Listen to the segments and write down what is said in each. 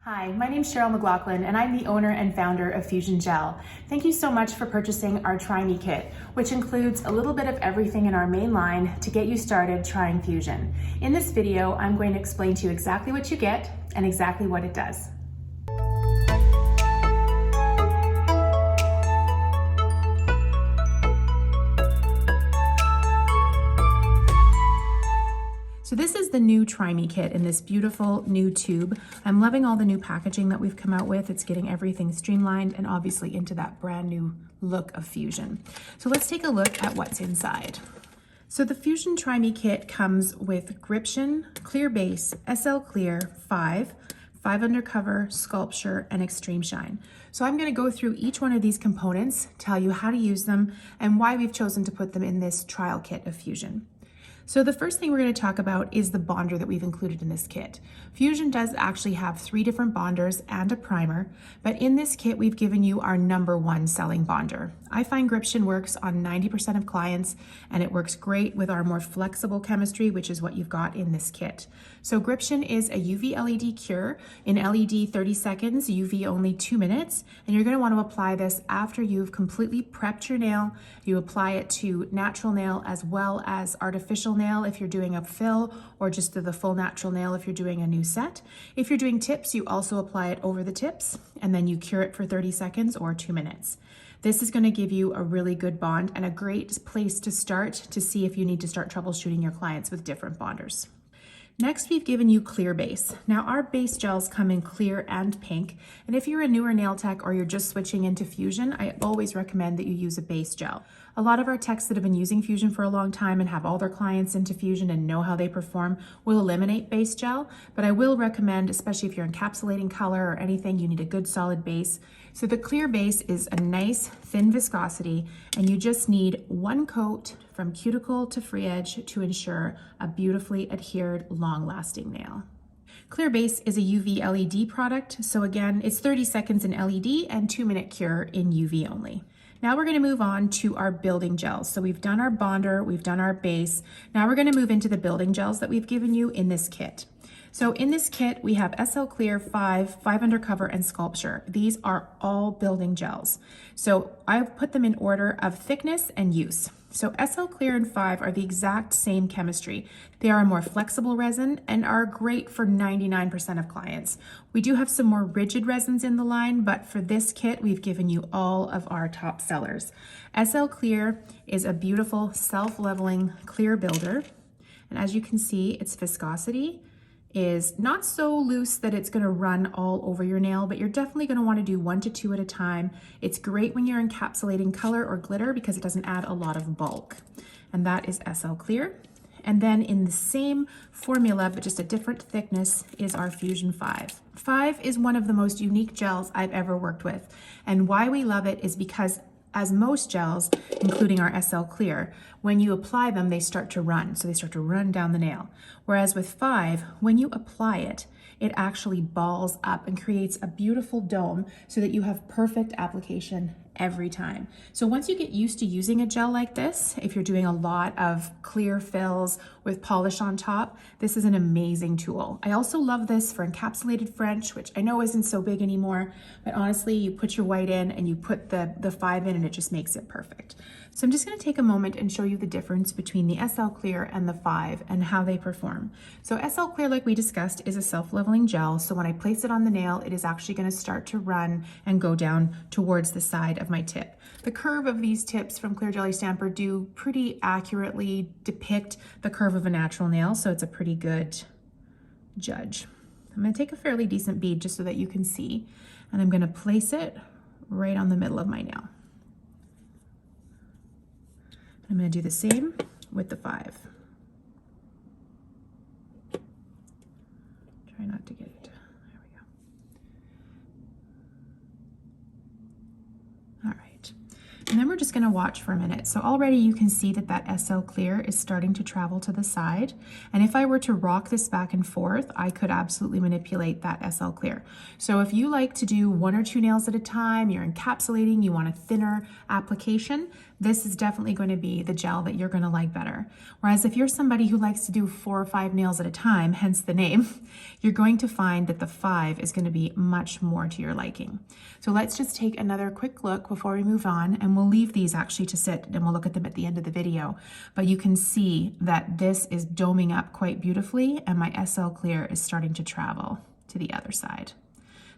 Hi, my name is Cheryl McLaughlin and I'm the owner and founder of Fuzion Gel. Thank you so much for purchasing our Try Me Kit, which includes a little bit of everything in our main line to get you started trying Fuzion. In this video, I'm going to explain to you exactly what you get and exactly what it does. So this is the new Try Me Kit in this beautiful new tube. I'm loving all the new packaging that we've come out with. It's getting everything streamlined and obviously into that brand new look of Fuzion. So let's take a look at what's inside. So the Fuzion Try Me Kit comes with Gription, Clear Base, SL Clear, 5 Undercover, Sculpture, and Extreme Shine. So I'm going to go through each one of these components, tell you how to use them, and why we've chosen to put them in this trial kit of Fuzion. So the first thing we're going to talk about is the bonder that we've included in this kit. Fuzion does actually have 3 different bonders and a primer, but in this kit we've given you our #1 selling bonder. I find Gription works on 90% of clients, and it works great with our more flexible chemistry, which is what you've got in this kit. So Gription is a UV LED cure. In LED 30 seconds, UV only 2 minutes, and you're going to want to apply this after you've completely prepped your nail. You apply it to natural nail as well as artificial nail if you're doing a fill, or just to the full natural nail if you're doing a new set. If you're doing tips, you also apply it over the tips, and then you cure it for 30 seconds or 2 minutes. This is going to give you a really good bond and a great place to start to see if you need to start troubleshooting your clients with different bonders. Next, we've given you Clear Base. Now, our base gels come in clear and pink, and if you're a newer nail tech or you're just switching into Fuzion, I always recommend that you use a base gel. A lot of our techs that have been using Fuzion for a long time and have all their clients into Fuzion and know how they perform will eliminate base gel, but I will recommend, especially if you're encapsulating color or anything, you need a good solid base. So the Clear Base is a nice thin viscosity, and you just need 1 coat from cuticle to free edge to ensure a beautifully adhered, long-lasting nail. Clear Base is a UV LED product, so again, it's 30 seconds in LED and 2-minute cure in UV only. Now we're going to move on to our building gels. So we've done our bonder, we've done our base. Now we're going to move into the building gels that we've given you in this kit. So in this kit, we have SL Clear, 5 Undercover, and Sculpture. These are all building gels. So I've put them in order of thickness and use. So SL Clear and 5 are the exact same chemistry. They are a more flexible resin and are great for 99% of clients. We do have some more rigid resins in the line, but for this kit, we've given you all of our top sellers. SL Clear is a beautiful self-leveling clear builder. And as you can see, its viscosity is not so loose that it's going to run all over your nail, but you're definitely going to want to do 1 to 2 at a time. It's great when you're encapsulating color or glitter because it doesn't add a lot of bulk. And that is SL Clear. And then in the same formula, but just a different thickness, is our Fuzion 5. 5 is one of the most unique gels I've ever worked with. And why we love it is because as most gels, including our SL Clear, when you apply them, they start to run. So they start to run down the nail. Whereas with 5, when you apply it, it actually balls up and creates a beautiful dome so that you have perfect application every time. So once you get used to using a gel like this, if you're doing a lot of clear fills with polish on top, this is an amazing tool. I also love this for encapsulated French, which I know isn't so big anymore, but honestly, you put your white in and you put the 5 in and it just makes it perfect. So I'm just going to take a moment and show you the difference between the SL Clear and the 5 and how they perform. So SL Clear, like we discussed, is a self-leveling gel. So when I place it on the nail, it is actually going to start to run and go down towards the side of my tip. The curve of these tips from Clear Jelly Stamper do pretty accurately depict the curve of a natural nail, so it's a pretty good judge. I'm going to take a fairly decent bead just so that you can see, and I'm going to place it right on the middle of my nail. I'm going to do the same with the 5. Try not to get it. There we go. All right. And then we're just going to watch for a minute. So already you can see that that SL Clear is starting to travel to the side. And if I were to rock this back and forth, I could absolutely manipulate that SL Clear. So if you like to do 1 or 2 nails at a time, you're encapsulating, you want a thinner application, this is definitely going to be the gel that you're going to like better. Whereas if you're somebody who likes to do 4 or 5 nails at a time, hence the name, you're going to find that the 5 is going to be much more to your liking. So let's just take another quick look before we move on, and we'll leave these actually to sit and we'll look at them at the end of the video. But you can see that this is doming up quite beautifully, and my SL Clear is starting to travel to the other side.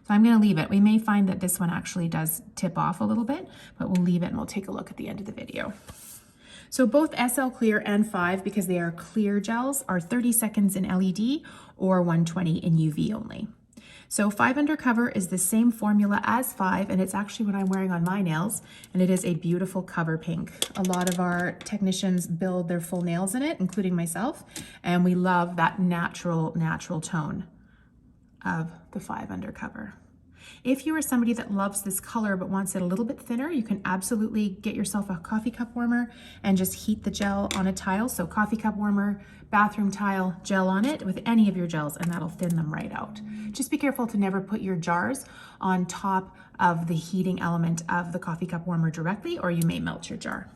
So I'm going to leave it. We may find that this one actually does tip off a little bit, but we'll leave it and we'll take a look at the end of the video. So both SL Clear and 5, because they are clear gels, are 30 seconds in LED or 120 in UV only. So 5 Undercover is the same formula as 5, and it's actually what I'm wearing on my nails, and it is a beautiful cover pink. A lot of our technicians build their full nails in it, including myself, and we love that natural tone of the 5 Undercover. If you are somebody that loves this color but wants it a little bit thinner, you can absolutely get yourself a coffee cup warmer and just heat the gel on a tile. So coffee cup warmer, bathroom tile, gel on it with any of your gels, and that'll thin them right out. Just be careful to never put your jars on top of the heating element of the coffee cup warmer directly, or you may melt your jar.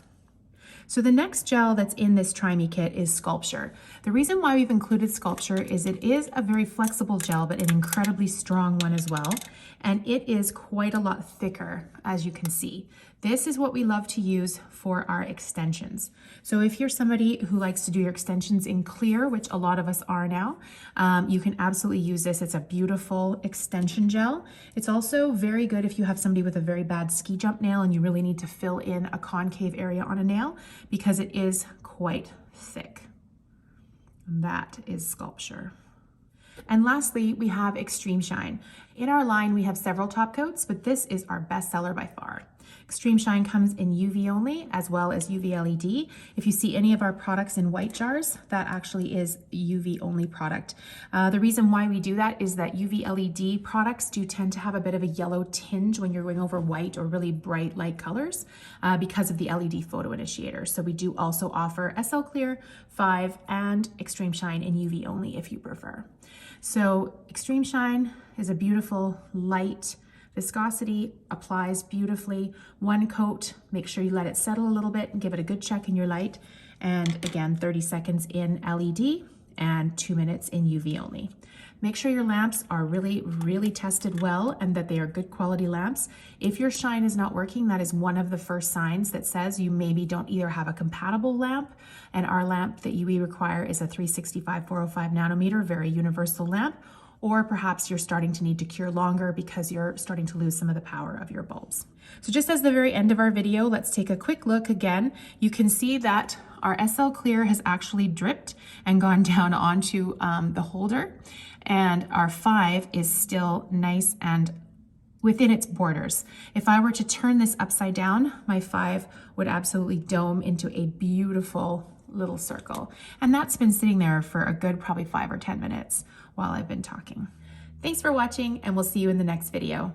So the next gel that's in this Try Me Kit is Sculpture. The reason why we've included Sculpture is it is a very flexible gel, but an incredibly strong one as well. And it is quite a lot thicker, as you can see. This is what we love to use for our extensions. So if you're somebody who likes to do your extensions in clear, which a lot of us are now, you can absolutely use this. It's a beautiful extension gel. It's also very good if you have somebody with a very bad ski jump nail and you really need to fill in a concave area on a nail, because it is quite thick. And that is Sculpture. And lastly, we have Extreme Shine. In our line, we have several top coats, but this is our best seller by far. Extreme Shine comes in UV only as well as UV LED. If you see any of our products in white jars, that actually is UV only product. The reason why we do that is that UV LED products do tend to have a bit of a yellow tinge when you're going over white or really bright light colors because of the LED photo initiator. So we do also offer SL Clear, 5, and Extreme Shine in UV only if you prefer. So Extreme Shine is a beautiful light viscosity, applies beautifully. One coat, make sure you let it settle a little bit and give it a good check in your light. And again, 30 seconds in LED and 2 minutes in UV only. Make sure your lamps are really tested well and that they are good quality lamps. If your shine is not working, that is one of the first signs that says you maybe don't either have a compatible lamp, and our lamp that we require is a 365/405 nanometer, very universal lamp, or perhaps you're starting to need to cure longer because you're starting to lose some of the power of your bulbs. So just as the very end of our video, let's take a quick look again. You can see that our SL Clear has actually dripped and gone down onto the holder, and our 5 is still nice and within its borders. If I were to turn this upside down, my 5 would absolutely dome into a beautiful little circle. And that's been sitting there for a good probably 5 or 10 minutes while I've been talking. Thanks for watching, and we'll see you in the next video.